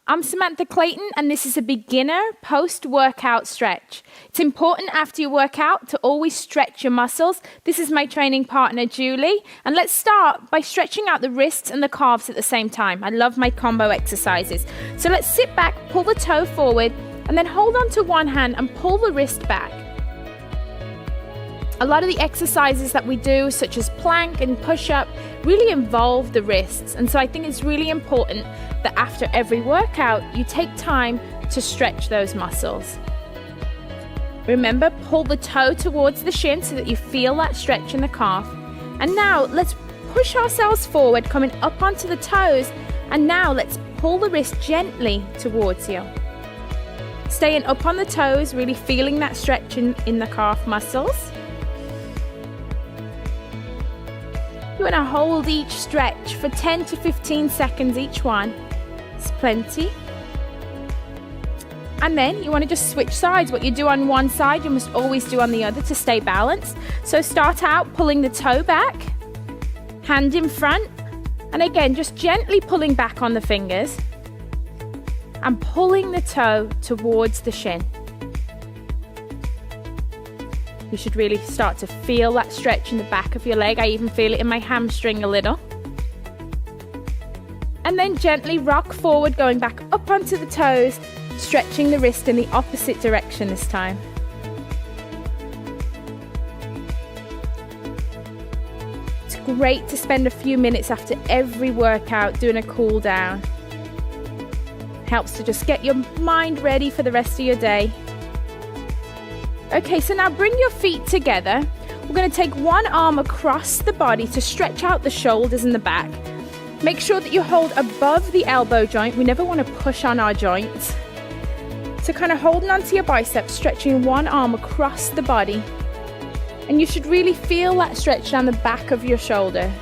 I'm Samantha Clayton, and this is a beginner post-workout stretch. It's important after your workout to always stretch your muscles. This is my training partner, Julie. And let's start by stretching out the wrists and the calves at the same time. I love my combo exercises. So let's sit back, pull the toe forward, and then hold on to one hand and pull the wrist back. A lot of the exercises that we do, such as plank and push-up, really involve the wrists. And so I think it's really important that after every workout, you take time to stretch those muscles. Remember, pull the toe towards the shin so that you feel that stretch in the calf. And now let's push ourselves forward, coming up onto the toes. And now let's pull the wrist gently towards you. Staying up on the toes, really feeling that stretch in the calf muscles. You want to hold each stretch for 10 to 15 seconds each one. It's plenty. And then you want to just switch sides. What you do on one side, you must always do on the other to stay balanced. So start out pulling the toe back, hand in front, and again, just gently pulling back on the fingers and pulling the toe towards the shin. You should really start to feel that stretch in the back of your leg. I even feel it in my hamstring a little. And then gently rock forward, going back up onto the toes, stretching the wrist in the opposite direction this time. It's great to spend a few minutes after every workout doing a cool down. Helps to just get your mind ready for the rest of your day. Okay, so now bring your feet together. We're going to take one arm across the body to stretch out the shoulders and the back. Make sure that you hold above the elbow joint. We never want to push on our joints. So kind of holding onto your biceps, stretching one arm across the body. And you should really feel that stretch down the back of your shoulder.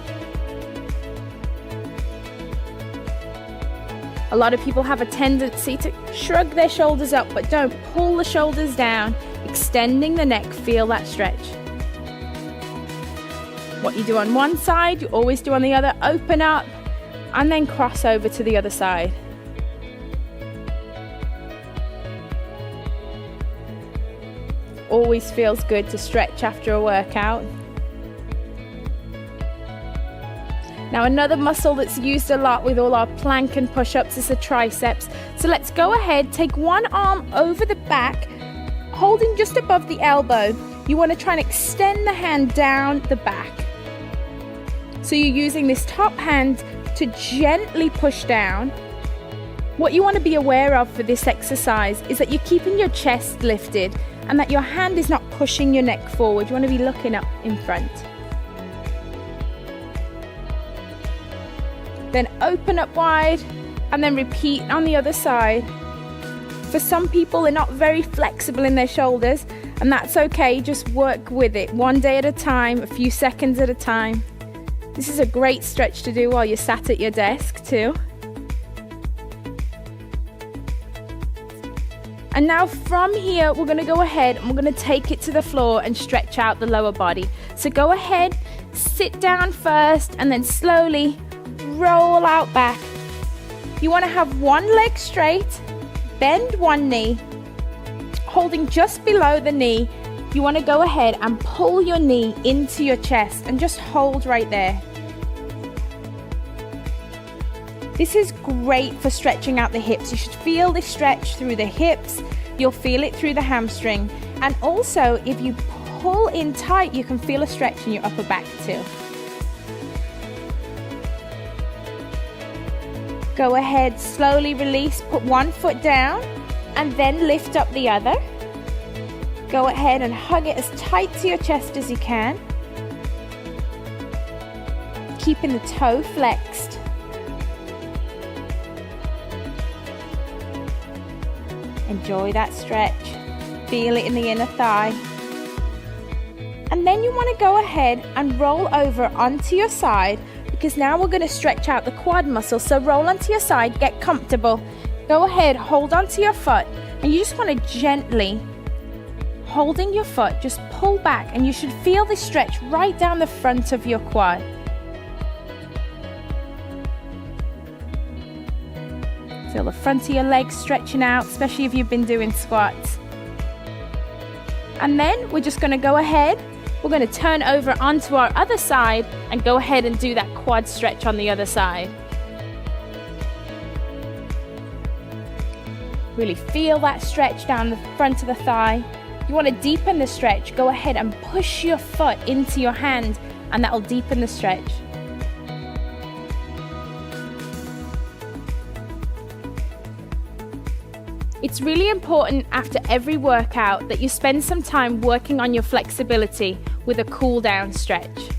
A lot of people have a tendency to shrug their shoulders up, but don't. Pull the shoulders down, extending the neck, feel that stretch. What you do on one side, you always do on the other. Open up and then cross over to the other side. Always feels good to stretch after a workout. Now another muscle that's used a lot with all our plank and push-ups is the triceps. So let's go ahead, take one arm over the back, holding just above the elbow. You want to try and extend the hand down the back. So you're using this top hand to gently push down. What you want to be aware of for this exercise is that you're keeping your chest lifted and that your hand is not pushing your neck forward. You want to be looking up in front. Then open up wide and then repeat on the other side. For some people, they're not very flexible in their shoulders, and that's okay. Just work with it one day at a time, a few seconds at a time. This is a great stretch to do while you're sat at your desk too. And now from here, we're going to go ahead and we're going to take it to the floor and stretch out the lower body. So go ahead, sit down first, and then slowly roll out back. You want to have one leg straight, bend one knee, holding just below the knee. You want to go ahead and pull your knee into your chest and just hold right there. This is great for stretching out the hips. You should feel this stretch through the hips. You'll feel it through the hamstring. And also, if you pull in tight, you can feel a stretch in your upper back too. Go ahead, slowly release, put one foot down and then lift up the other. Go ahead and hug it as tight to your chest as you can. Keeping the toe flexed. Enjoy that stretch. Feel it in the inner thigh. And then you want to go ahead and roll over onto your side, because now we're going to stretch out the quad muscle. So roll onto your side, get comfortable. Go ahead, hold onto your foot, and you just want to gently, holding your foot, just pull back, and you should feel this stretch right down the front of your quad. Feel the front of your legs stretching out, especially if you've been doing squats. And then we're just going to go ahead, we're going to turn over onto our other side and go ahead and do that quad stretch on the other side. Really feel that stretch down the front of the thigh. You want to deepen the stretch, go ahead and push your foot into your hand, and that will deepen the stretch. It's really important after every workout that you spend some time working on your flexibility with a cool down stretch.